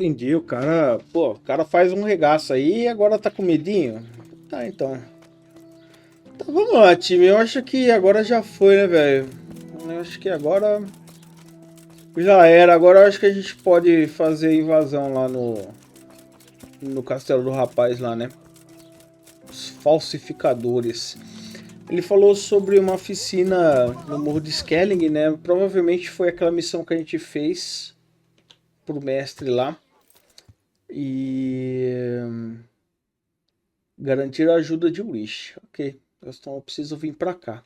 Entendi, o cara, pô, o cara faz um regaço aí e agora tá com medinho? Tá, então. Tá, vamos lá, time. Eu acho que agora já foi, né, velho? Eu acho que agora já era. Agora eu acho que a gente pode fazer a invasão lá no castelo do rapaz lá, né? Os falsificadores. Ele falou sobre uma oficina no Morro de Skellig, né? Provavelmente foi aquela missão que a gente fez pro mestre lá. E garantir a ajuda de Wish. Ok. Então eu preciso vir pra cá.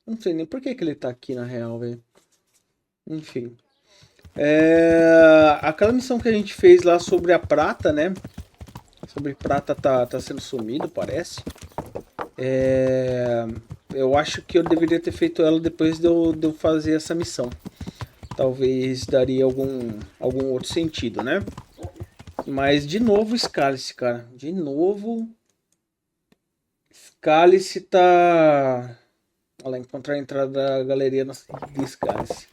Eu não sei nem por que ele tá aqui na real, velho. Enfim. Aquela missão que a gente fez lá sobre a prata, né? Sobre prata tá sendo sumido, parece. Eu acho que eu deveria ter feito ela depois de eu fazer essa missão. Talvez daria algum outro sentido, né? Mas de novo Scalice, cara. De novo. Scalice tá... Olha lá, encontrar a entrada da galeria de Scalice.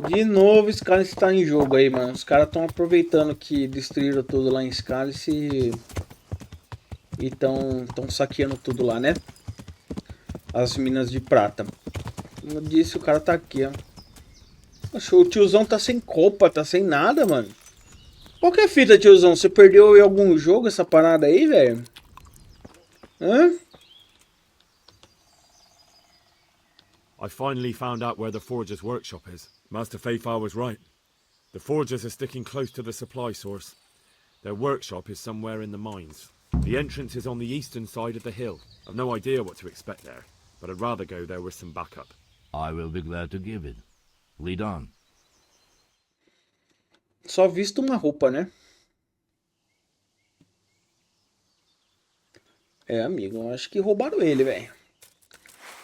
De novo Scalice tá em jogo aí, mano. Os caras estão aproveitando que destruíram tudo lá em Scalice e estão saqueando tudo lá, né? As minas de prata. Como eu disse, o cara tá aqui, ó. Poxa, o tiozão tá sem copa, tá sem nada, mano. Qual que é a fita, tiozão? Você perdeu em algum jogo essa parada aí, velho? Hã? I finally found out where the Forger's workshop is. Master Fayfar was right. The Forgers are sticking close to the supply source. Their workshop is somewhere in the mines. The entrance is on the eastern side of the hill. I've no idea what to expect there, but I'd rather go there with some backup. I will be glad to give it. Lead on. Só visto uma roupa, né? Amigo, eu acho que roubaram ele, velho.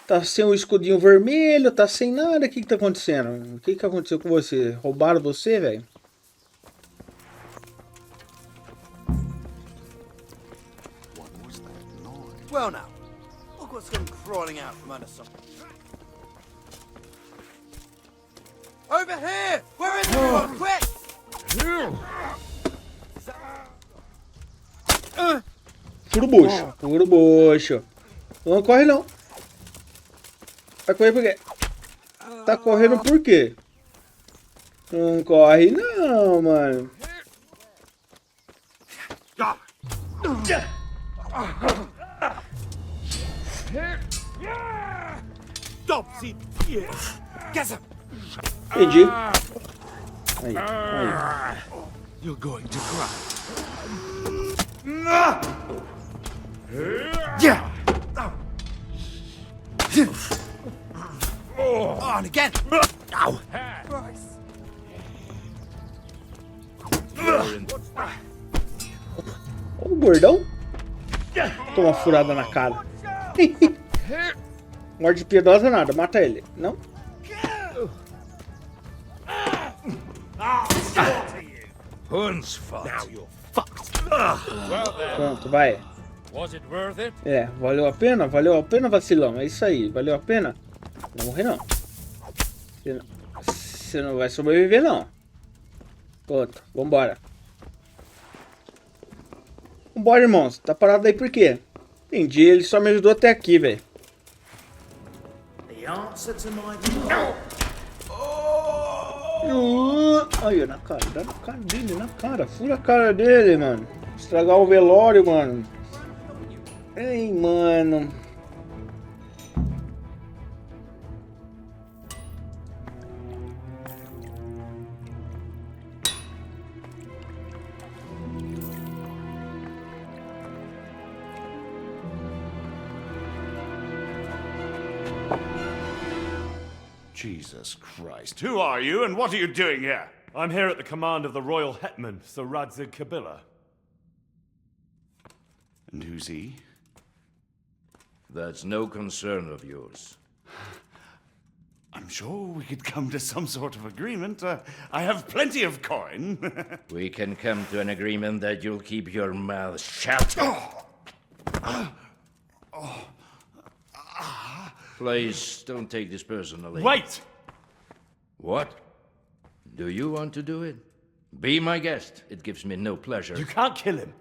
Tá sem um escudinho vermelho, tá sem nada. O que tá acontecendo? O que aconteceu com você? Roubaram você, velho? Well now, look what's come crawling out from under something. Over here! Where is everyone? Quick! Fura o bucho, fura o bucho. Não corre não. Vai correr por quê? Tá correndo por quê? Não corre não, mano. Entendi. Aí. You're going to cry. Oh, and again. Ow. Ô, gordão. Toma uma furada na cara. Morde piedosa nada, mata ele. Não? Pronto, vai. Valeu a pena? Valeu a pena, vacilão. É isso aí, valeu a pena? Não morrer não. Você não vai sobreviver não. Pronto, vambora. Vambora, irmão. Você tá parado aí por quê? Entendi, ele só me ajudou até aqui, velho. Aí, na cara, dá na cara dele, na cara. Fura a cara dele, mano. Estragar o velório, mano. Ei, mano. Jesus Christ. Who are you and what are you doing here? I'm here at the command of the royal hetman, Sir Radzig Kabila. And who's he? That's no concern of yours. I'm sure we could come to some sort of agreement. I have plenty of coin. We can come to an agreement that you'll keep your mouth shut. Please, don't take this personally. Wait! What? Do you want to do it? Be my guest. It gives me no pleasure. You can't kill him.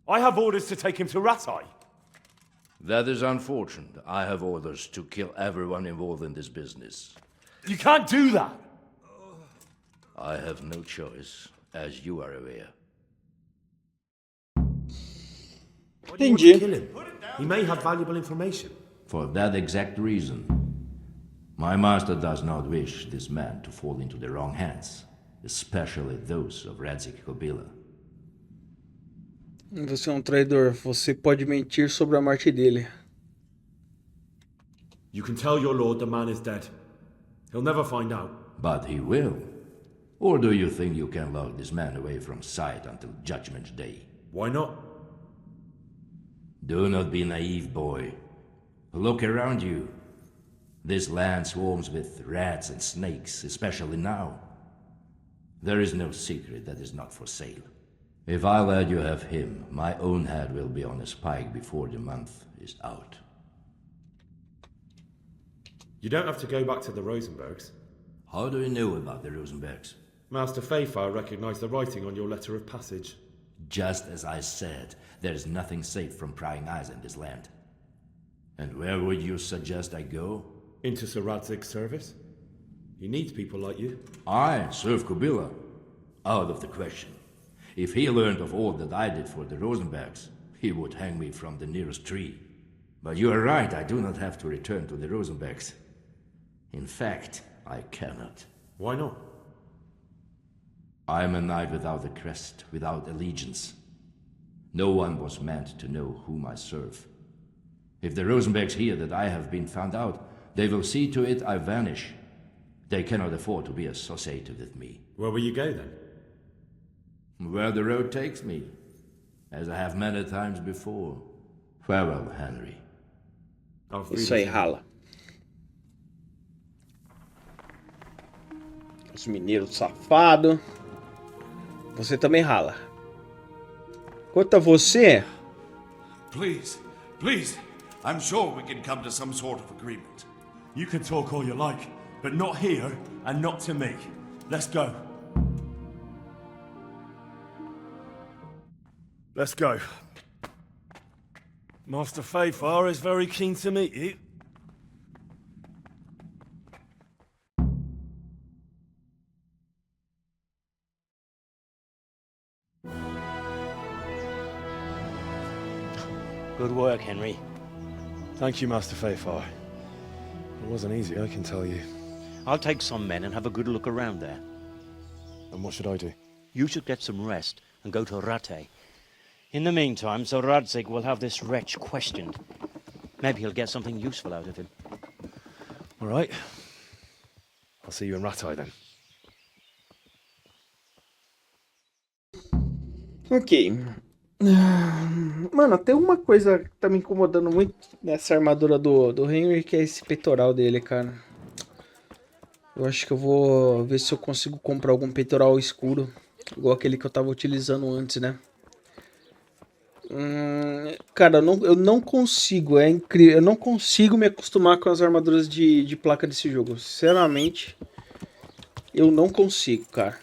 I have orders to take him to Rattay. That is unfortunate. I have orders to kill everyone involved in this business. You can't do that. I have no choice, as you are aware. Why do you want to Entendi. kill him? He may have valuable information. For that exact reason, my master does not wish this man to fall into the wrong hands, especially those of Radzik Kobila. Você é um traidor. Você pode mentir sobre a morte dele. You can tell your lord the man is dead. He'll never find out. But he will. Or do you think you can lock this man away from sight until Judgment Day? Why not? Do not be naive, boy. Look around you. This land swarms with rats and snakes, especially now. There is no secret that is not for sale. If I let you have him, my own head will be on a spike before the month is out. You don't have to go back to the Rosenbergs. How do you know about the Rosenbergs? Master Fayfire recognized the writing on your letter of passage. Just as I said, there is nothing safe from prying eyes in this land. And where would you suggest I go? Into Sir Radzig's service. He needs people like you. I serve Kubila. Out of the question. If he learned of all that I did for the Rosenbergs, he would hang me from the nearest tree. But you are right, I do not have to return to the Rosenbergs. In fact, I cannot. Why not? I am a knight without a crest, without allegiance. No one was meant to know whom I serve. If the Rosenbergs hear that I have been found out, they will see to it I vanish. They cannot afford to be associated with me. Where will you go then? Where the road takes me, as I have many times before. Farewell, Henry. Auf Isso aí, Wiedersehen. rala. Os mineiros safados. Você também rala. Quanto a você, Please, please. I'm sure we can come to some sort of agreement. You can talk all you like, but not here and not to me. Let's go. Let's go. Master Fayfire is very keen to meet you. Good work, Henry. Thank you, Master Fayfire. It wasn't easy, I can tell you. I'll take some men and have a good look around there. And what should I do? You should get some rest and go to Rattay. In the meantime, Sir Radzig will have this wretch questioned. Maybe he'll get something useful out of him. All right. I'll see you in Rattay then. ok. Mano, tem uma coisa que tá me incomodando muito nessa armadura do Henry, que é esse peitoral dele, cara. Eu acho que eu vou ver se eu consigo comprar algum peitoral escuro, igual aquele que eu tava utilizando antes, né? Cara, eu não consigo, é incrível, eu não consigo me acostumar com as armaduras de placa desse jogo. Sinceramente, eu não consigo, cara.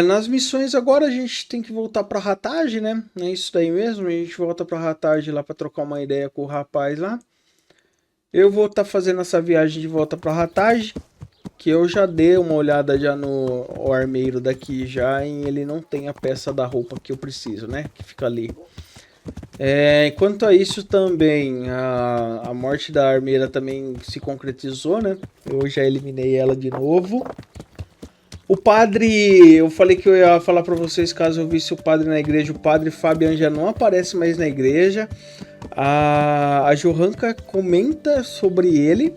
Nas missões agora a gente tem que voltar pra Rattay, né? É isso daí mesmo, a gente volta pra Rattay lá pra trocar uma ideia com o rapaz lá. Eu vou estar fazendo essa viagem de volta pra Rattay, que eu já dei uma olhada já no armeiro daqui já, e ele não tem a peça da roupa que eu preciso, né? Que fica ali. Quanto a isso também, a morte da armeira também se concretizou, né? Eu já eliminei ela de novo. O padre, eu falei que eu ia falar pra vocês caso eu visse o padre na igreja. O padre Fabian já não aparece mais na igreja. A Johanka comenta sobre ele,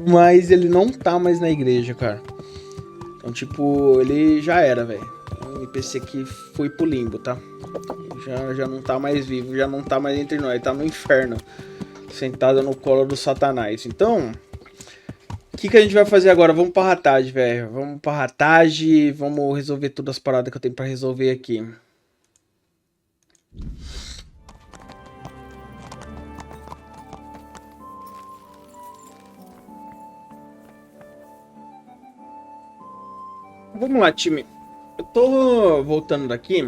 mas ele não tá mais na igreja, cara. Então, tipo, ele já era, velho. O NPC que foi pro limbo, tá? Já não tá mais vivo, já não tá mais entre nós, tá no inferno, sentado no colo do Satanás. Então, o que a gente vai fazer agora? Vamos pra Rattay, velho. Vamos pra Rattay, vamos resolver todas as paradas que eu tenho pra resolver aqui. Vamos lá, time. Eu tô voltando daqui.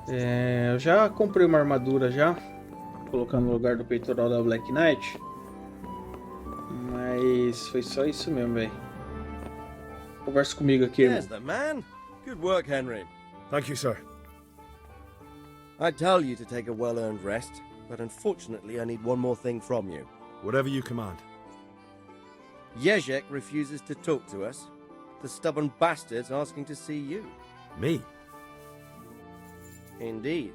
Eu já comprei uma armadura já. Vou colocar no lugar do peitoral da Black Knight. Mas foi só isso mesmo, velho. Conversa comigo aqui, irmão. There's the man. Good work, Henry. Thank you, sir. I tell you to take a well-earned rest, but unfortunately I need one more thing from you. Whatever you command. Jezek refuses to talk to us. The stubborn bastard's asking to see you. Me? Indeed.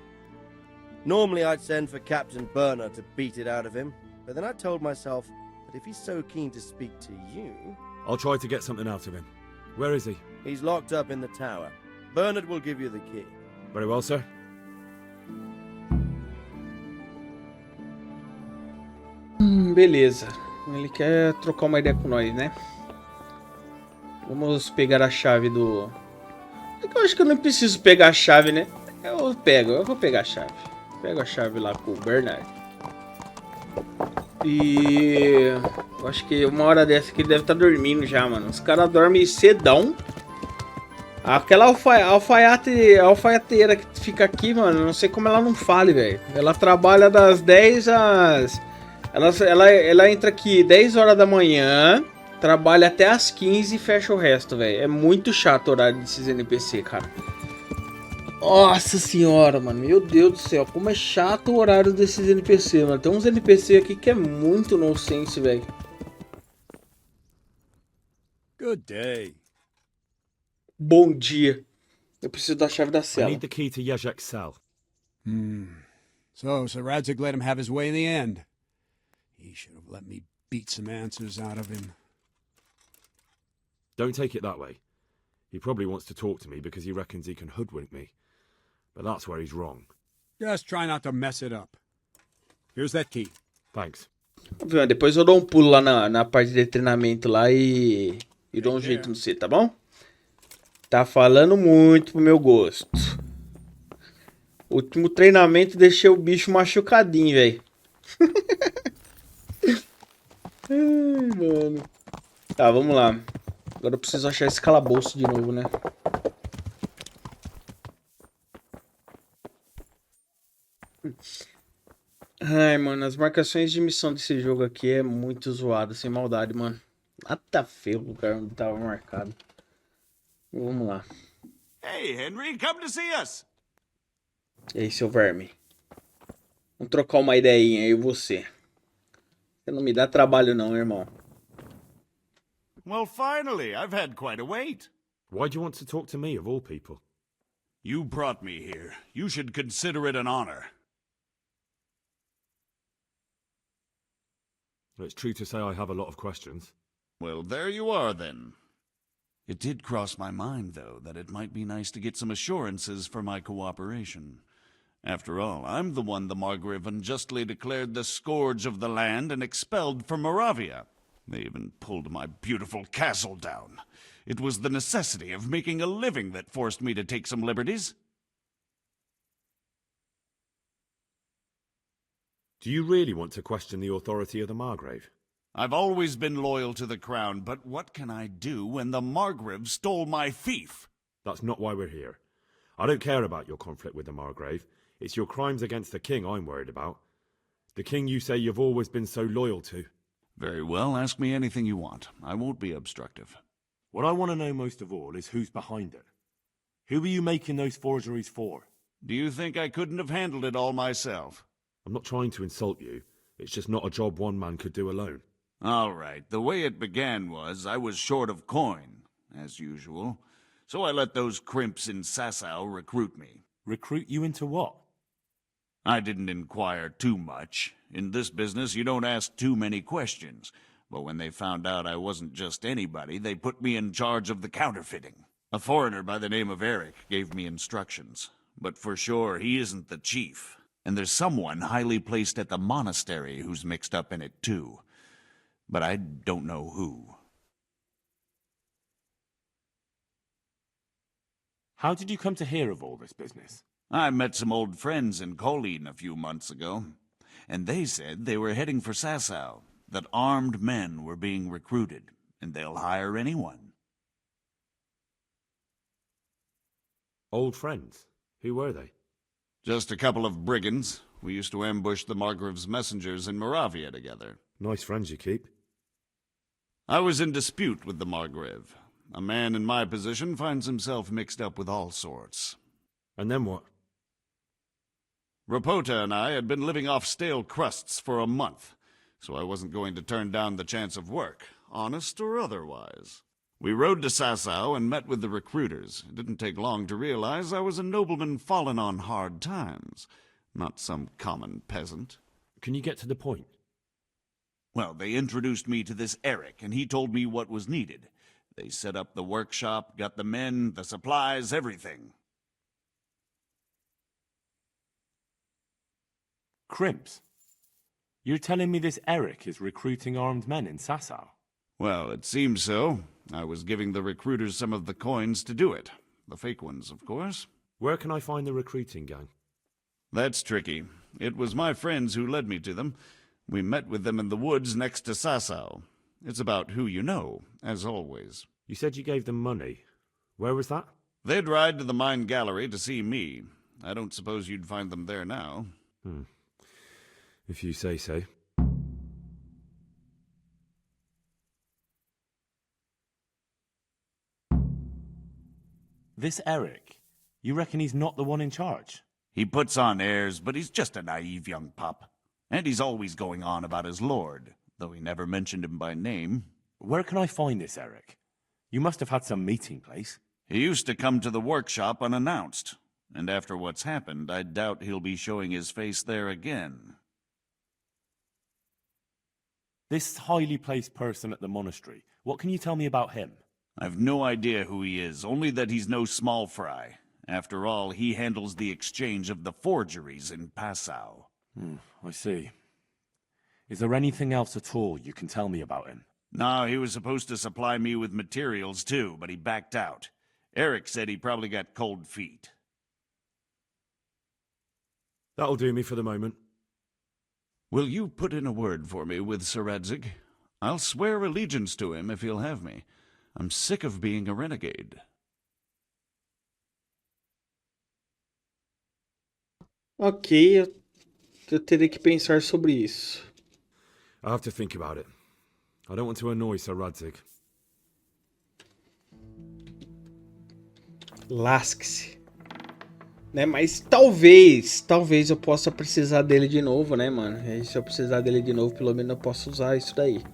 Normally I'd send for Captain Burner to beat it out of him, but then I told myself that if he's so keen to speak to you... I'll try to get something out of him. Where is he? He's locked up in the tower. Bernard will give you the key. Very well, sir. Beleza. Ele quer trocar uma ideia com nós, né? Vamos pegar a chave do... Eu acho que eu não preciso pegar a chave, né? Eu vou pegar a chave. Pego a chave lá com o Bernard. E... eu acho que uma hora dessa aqui ele deve estar dormindo já, mano. Os caras dormem cedão. Aquela alfaiateira que fica aqui, mano, não sei como ela não fale, velho. Ela trabalha das 10 às... Ela entra aqui 10 horas da manhã, trabalha até às 15 e fecha o resto, velho. É muito chato o horário desses NPC, cara. Nossa senhora, mano. Meu Deus do céu, como é chato o horário desses NPC, mano. Tem uns NPC aqui que é muito nonsense, velho. Good day. Bom dia. Eu preciso da chave da I cela. need the key to Jezek's cell. So Sir Radzig let him have his way in the end. He should have let me beat some answers out of him. Don't take it that way. He probably wants to talk to me because he reckons he can hoodwink me. But that's where he's wrong. Just try not to mess it up. Here's that key. Thanks. Depois eu dou um pulo lá na parte de treinamento lá e dou um jeito no C, tá bom? Tá falando muito pro meu gosto. O último treinamento deixei o bicho machucadinho, velho. Ai, mano. Tá, vamos lá. Agora eu preciso achar esse calabouço de novo, né? Ai, mano, as marcações de missão desse jogo aqui é muito zoado, sem maldade, mano. Nada feio o lugar onde tava marcado. Vamos lá. Hey, Henry, come to see us. E aí, seu verme? Vamos trocar uma ideinha aí, você. Você não me dá trabalho não, irmão. Well, finally, I've had quite a wait. Why do you want to talk to me, of all people? You brought me here. You should consider it an honor. It's true to say I have a lot of questions. Well, there you are, then. It did cross my mind, though, that it might be nice to get some assurances for my cooperation. After all, I'm the one the Margrave unjustly declared the scourge of the land and expelled from Moravia. They even pulled my beautiful castle down. It was the necessity of making a living that forced me to take some liberties. Do you really want to question the authority of the Margrave? I've always been loyal to the crown, but what can I do when the Margrave stole my fief? That's not why we're here. I don't care about your conflict with the Margrave. It's your crimes against the king I'm worried about. The king you say you've always been so loyal to. Very well, ask me anything you want. I won't be obstructive. What I want to know most of all is who's behind it. Who are you making those forgeries for? Do you think I couldn't have handled it all myself? I'm not trying to insult you. It's just not a job one man could do alone. All right, the way it began was I was short of coin, as usual. So I let those crimps in Sasau recruit me. Recruit you into what? I didn't inquire too much. In this business, you don't ask too many questions. But when they found out I wasn't just anybody, they put me in charge of the counterfeiting. A foreigner by the name of Eric gave me instructions. But for sure, he isn't the chief. And there's someone highly placed at the monastery who's mixed up in it too. But I don't know who. How did you come to hear of all this business? I met some old friends in Colleen a few months ago, and they said they were heading for Sasau, that armed men were being recruited, and they'll hire anyone. Old friends? Who were they? Just a couple of brigands. We used to ambush the Margrave's messengers in Moravia together. Nice friends you keep. I was in dispute with the Margrave. A man in my position finds himself mixed up with all sorts. And then what? Rapota and I had been living off stale crusts for a month, so I wasn't going to turn down the chance of work, honest or otherwise. We rode to Sasau and met with the recruiters. It didn't take long to realize I was a nobleman fallen on hard times, not some common peasant. Can you get to the point? Well, they introduced me to this Eric, and he told me what was needed. They set up the workshop, got the men, the supplies, everything. Crimps? You're telling me this Eric is recruiting armed men in Sasau? Well, it seems so. I was giving the recruiters some of the coins to do it. The fake ones, of course. Where can I find the recruiting gang? That's tricky. It was my friends who led me to them. We met with them in the woods next to Sasau. It's about who you know, as always. You said you gave them money. Where was that? They'd ride to the mine gallery to see me. I don't suppose you'd find them there now. If you say so. This Eric, you reckon he's not the one in charge? He puts on airs, but he's just a naive young pup. And he's always going on about his lord, though he never mentioned him by name. Where can I find this Eric? You must have had some meeting place. He used to come to the workshop unannounced, and after what's happened, I doubt he'll be showing his face there again. This highly placed person at the monastery, what can you tell me about him? I've no idea who he is, only that he's no small fry. After all, he handles the exchange of the forgeries in Passau. I see. Is there anything else at all you can tell me about him? No, he was supposed to supply me with materials too, but he backed out. Eric said he probably got cold feet. That'll do me for the moment. Will you put in a word for me with Sir Radzig? I'll swear allegiance to him if he'll have me. I'm sick of being a renegade. Ok, eu terei que pensar sobre isso. I'll have to think about it. I don't want to annoy Sir Radzig. Lasque-se. Né, mas talvez eu possa precisar dele de novo, né, mano? E aí, se eu precisar dele de novo, pelo menos eu posso usar isso daí.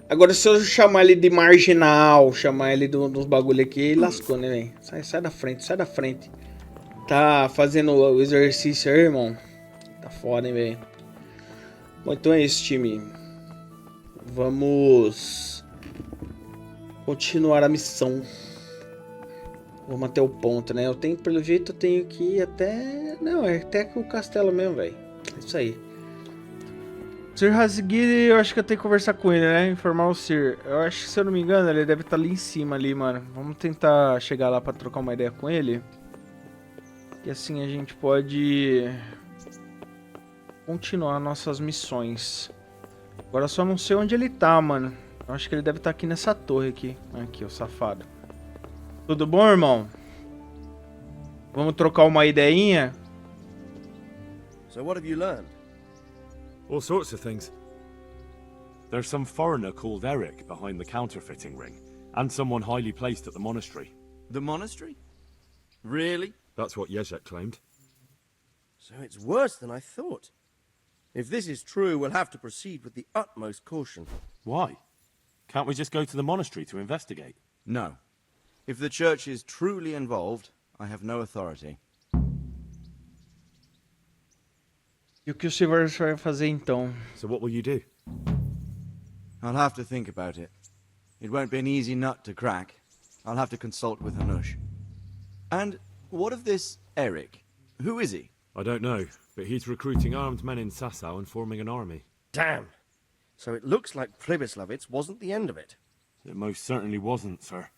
Agora, se eu chamar ele de marginal, chamar ele dos bagulho aqui, lascou, né, velho? Sai da frente, sai da frente. Tá fazendo o exercício aí, irmão? Tá foda, hein, velho? Bom, então é isso, time. Vamos continuar a missão. Vamos até o ponto, né? Eu tenho, pelo jeito, eu tenho que ir até... Não, é até o castelo mesmo, velho. É isso aí. Sir Radzig, eu acho que eu tenho que conversar com ele, né? Informar o Sir. Eu acho que, se eu não me engano, ele deve estar ali em cima, ali, mano. Vamos tentar chegar lá pra trocar uma ideia com ele. E assim a gente pode continuar nossas missões. Agora eu só não sei onde ele tá, mano. Eu acho que ele deve estar aqui nessa torre aqui. Aqui, o safado. Tudo bom, irmão? Vamos trocar uma ideinha? So what have you learned? All sorts of things. There's some foreigner called Eric behind the counterfeiting ring, and someone highly placed at the monastery. The monastery? Really? That's what Jezek claimed. So it's worse than I thought. If this is true, we'll have to proceed with the utmost caution. Why? Can't we just go to the monastery to investigate? No. If the church is truly involved, I have no authority. E o que o senhor vai fazer então? So what will you do? I'll have to think about it. It won't be an easy nut to crack. I'll have to consult with Hanush. And what of this Eric? Who is he? I don't know, but he's recruiting armed men in Sasau and forming an army. Damn! So it looks like Pribyslavitz wasn't the end of it. It most certainly wasn't, sir.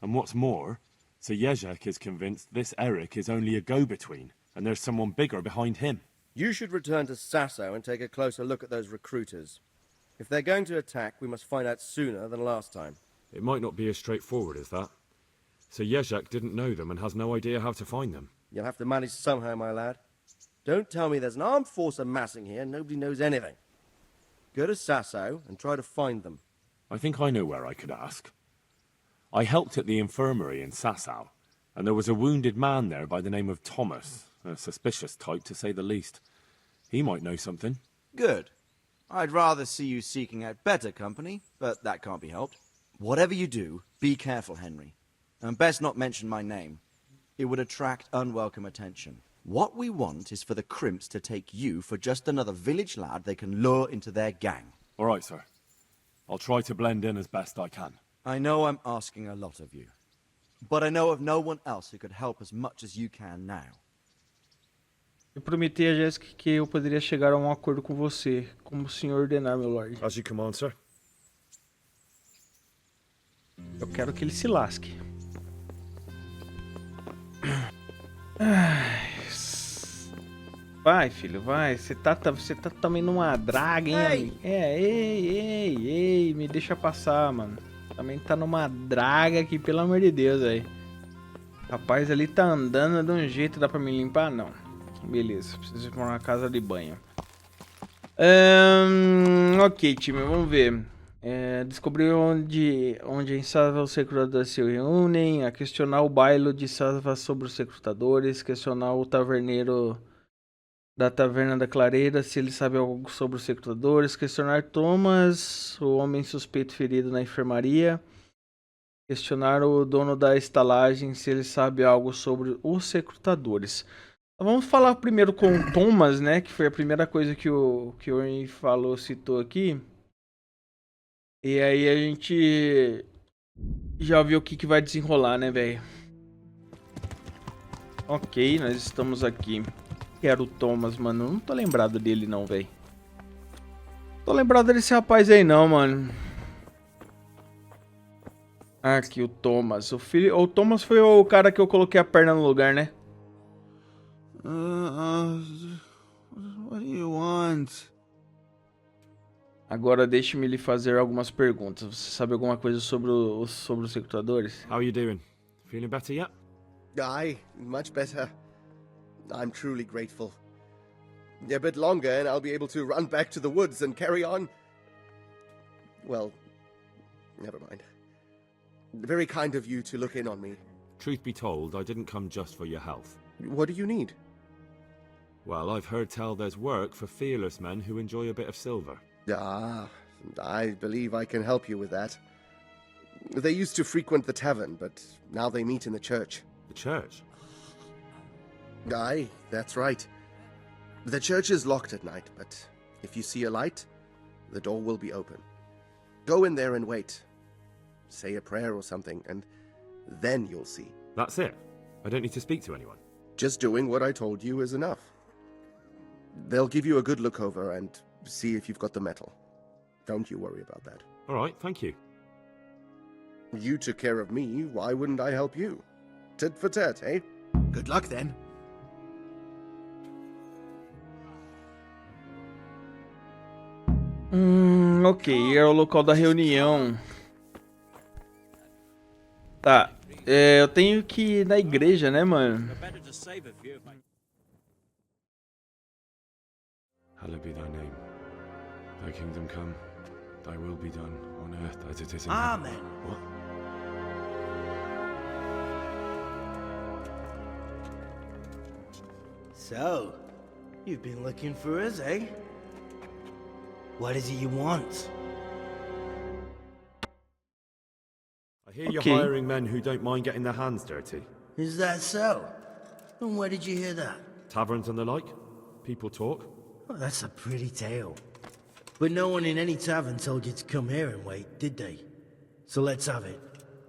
And what's more, Sir Jezek is convinced this Eric is only a go-between, and there's someone bigger behind him. You should return to Sasau and take a closer look at those recruiters. If they're going to attack, we must find out sooner than last time. It might not be as straightforward as that. So Jezek didn't know them and has no idea how to find them. You'll have to manage somehow, my lad. Don't tell me there's an armed force amassing here and nobody knows anything. Go to Sasau and try to find them. I think I know where I could ask. I helped at the infirmary in Sasau, and there was a wounded man there by the name of Thomas, a suspicious type to say the least. He might know something. Good. I'd rather see you seeking out better company, but that can't be helped. Whatever you do, be careful, Henry. And best not mention my name. It would attract unwelcome attention. What we want is for the crimps to take you for just another village lad they can lure into their gang. All right, sir. I'll try to blend in as best I can. I know I'm asking a lot of you, but I know of no one else who could help as much as you can now. Eu prometi a Jéssica que eu poderia chegar a um acordo com você, como o senhor ordenar, meu lord. As you command, sir. Eu quero que ele se lasque. Vai, filho, vai. Você tá também numa draga, hein, amigo? Ei, me deixa passar, mano. Também tá numa draga aqui, pelo amor de Deus, aí. Rapaz, ali tá andando de um jeito, dá pra me limpar? Não. Beleza, preciso ir pra uma casa de banho. Ok, time, vamos ver. Descobrir onde em Sasva os recrutadores se reúnem, a questionar o baile de Sasva sobre os recrutadores, questionar o taverneiro da Taverna da Clareira se ele sabe algo sobre os recrutadores, questionar Thomas, o homem suspeito ferido na enfermaria, questionar o dono da estalagem se ele sabe algo sobre os recrutadores. Vamos falar primeiro com o Thomas, né, que foi a primeira coisa que o Henry citou aqui. E aí a gente já viu o que vai desenrolar, né, velho? Ok, nós estamos aqui. Quero o Thomas, mano. Não tô lembrado dele não, velho. Tô lembrado desse rapaz aí não, mano. Aqui o Thomas. O Thomas foi o cara que eu coloquei a perna no lugar, né? What do you want? Agora deixe-me lhe fazer algumas perguntas. Você sabe alguma coisa sobre os recrutadores? How are you doing? Feeling better yet? Aye, much better. I'm truly grateful. A bit longer and I'll be able to run back to the woods and carry on. Well, never mind. Very kind of you to look in on me. Truth be told, I didn't come just for your health. What do you need? Well, I've heard tell there's work for fearless men who enjoy a bit of silver. Ah, I believe I can help you with that. They used to frequent the tavern, but now they meet in the church. The church? Aye, that's right. The church is locked at night, but if you see a light, the door will be open. Go in there and wait. Say a prayer or something, and then you'll see. That's it? I don't need to speak to anyone? Just doing what I told you is enough. They'll give you a good look over and see if you've got the metal. Don't you worry about that. All right, thank you. You took care of me, why wouldn't I help you? Tit for tat, eh? Good luck then. Ok, é o local da reunião. Tá, eu tenho que ir na igreja, né, mano? Hallowed be thy name. Thy kingdom come. Thy will be done on earth as it is in Amen. heaven. What? So, you've been looking for us, eh? What is it you want? I hear you're Okay. hiring men who don't mind getting their hands dirty. Is that so? And where did you hear that? Taverns and the like? People talk? Well, that's a pretty tale. But no one in any tavern told you to come here and wait, did they? So let's have it.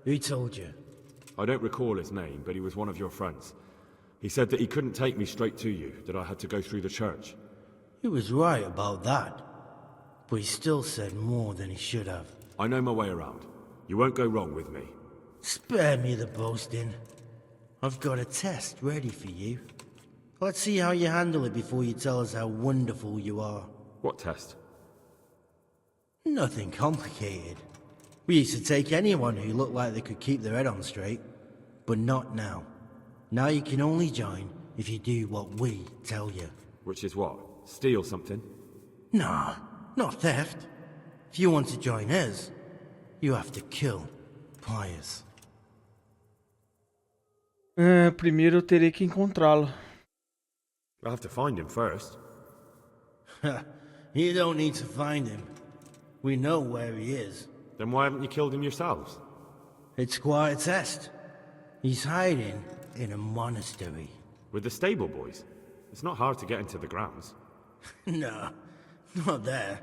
Who told you? I don't recall his name, but he was one of your friends. He said that he couldn't take me straight to you, that I had to go through the church. He was right about that. But he still said more than he should have. I know my way around. You won't go wrong with me. Spare me the boasting. I've got a test ready for you. Let's see how you handle it before you tell us how wonderful you are. What test? Nothing complicated. We used to take anyone who looked like they could keep their head on straight. but not now. Now you can only join if you do what we tell you. Which is what? Steal something? Nah, not theft. If you want to join us, you have to kill Pius. Primeiro eu terei que encontrá-lo. I'll have to find him first. You don't need to find him. We know where he is. Then why haven't you killed him yourselves? It's quite a test. He's hiding in a monastery. With the stable boys? It's not hard to get into the grounds. No, not there.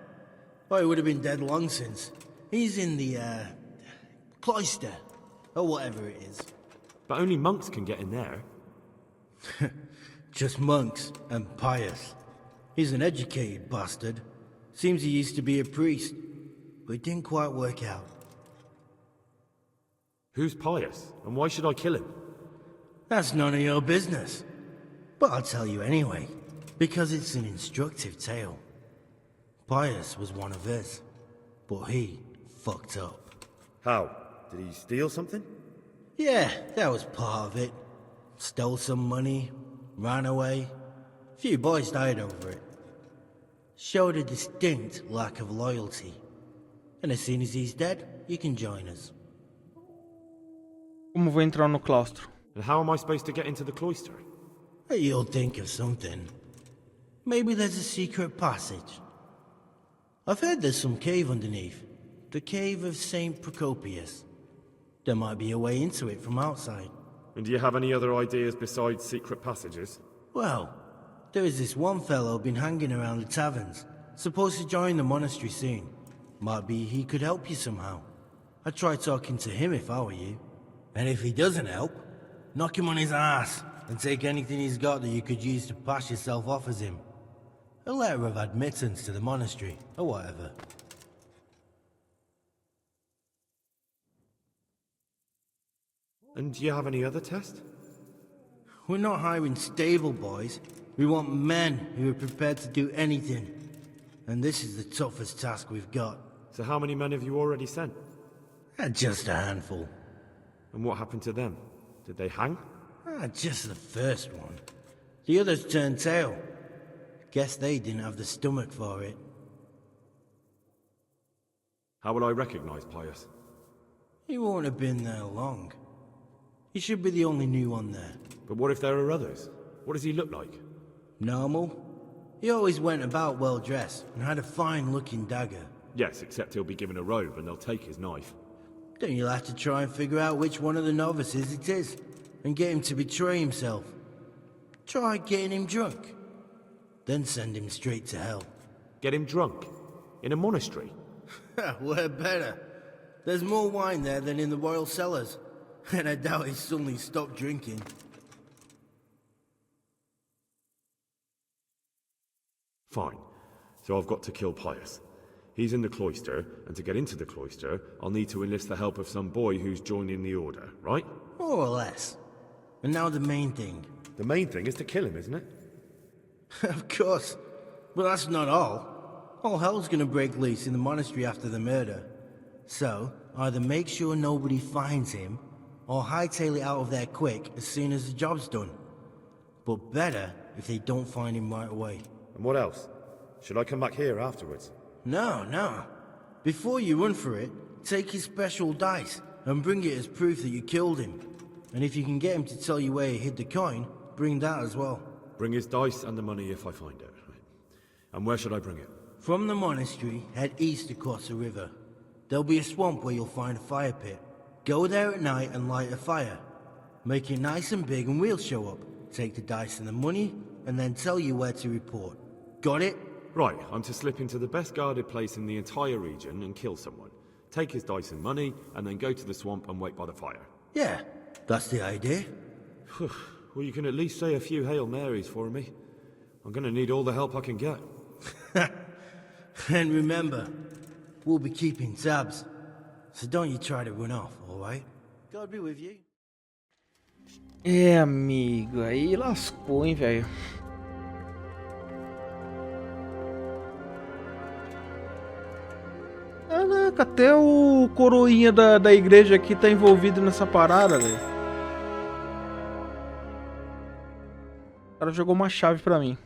Oh, he would have been dead long since. He's in the, cloister, or whatever it is. But only monks can get in there. Just monks and Pius. He's an educated bastard. Seems he used to be a priest, but it didn't quite work out. Who's Pius, and why should I kill him? That's none of your business. But I'll tell you anyway, because it's an instructive tale. Pius was one of us, but he fucked up. How? Did he steal something? Yeah, that was part of it. Stole some money, ran away. A few boys died over it. Showed a distinct lack of loyalty. And as soon as he's dead, you can join us. Como vou entrar no claustro? And how am I supposed to get into the cloister? You'll think of something. Maybe there's a secret passage. I've heard there's some cave underneath. The cave of St. Procopius. There might be a way into it from outside. And do you have any other ideas besides secret passages? Well, there is this one fellow been hanging around the taverns. Supposed to join the monastery soon. Might be he could help you somehow. I'd try talking to him if I were you. And if he doesn't help, knock him on his ass and take anything he's got that you could use to pass yourself off as him. A letter of admittance to the monastery, or whatever. And do you have any other test? We're not hiring stable boys. We want men who are prepared to do anything. And this is the toughest task we've got. So how many men have you already sent? Just a handful. And what happened to them? Did they hang? Just the first one. The others turned tail. Guess they didn't have the stomach for it. How will I recognize Pius? He won't have been there long. He should be the only new one there. But what if there are others? What does he look like? Normal. He always went about well dressed and had a fine-looking dagger. Yes, except he'll be given a robe and they'll take his knife. Then you'll have to try and figure out which one of the novices it is, and get him to betray himself. Try getting him drunk. Then send him straight to hell. Get him drunk? In a monastery? We're better. There's more wine there than in the royal cellars, and I doubt he suddenly stopped drinking. Fine. So I've got to kill Pius. He's in the cloister, and to get into the cloister, I'll need to enlist the help of some boy who's joining the order, right? More or less. And now the main thing. The main thing is to kill him, isn't it? Of course. But that's not all. All hell's gonna break loose in the monastery after the murder. So, either make sure nobody finds him, or hightail it out of there quick as soon as the job's done. But better if they don't find him right away. And what else? Should I come back here afterwards? No. Before you run for it, take his special dice and bring it as proof that you killed him. And if you can get him to tell you where he hid the coin, bring that as well. Bring his dice and the money if I find it. Right. And where should I bring it? From the monastery, head east across the river. There'll be a swamp where you'll find a fire pit. Go there at night and light a fire. Make it nice and big and we'll show up. Take the dice and the money, and then tell you where to report. Got it? Right, I'm to slip into the best guarded place in the entire region and kill someone. Take his dice and money, and then go to the swamp and wait by the fire. Yeah, that's the idea. Well, you can at least say a few Hail Marys for me. I'm gonna need all the help I can get. And remember, we'll be keeping tabs. So don't you try to run off, alright? God be with you. Amigo, aí lascou, hein, velho. Caraca, até o coroinha da igreja aqui tá envolvido nessa parada, velho. cara jogou uma chave pra mim.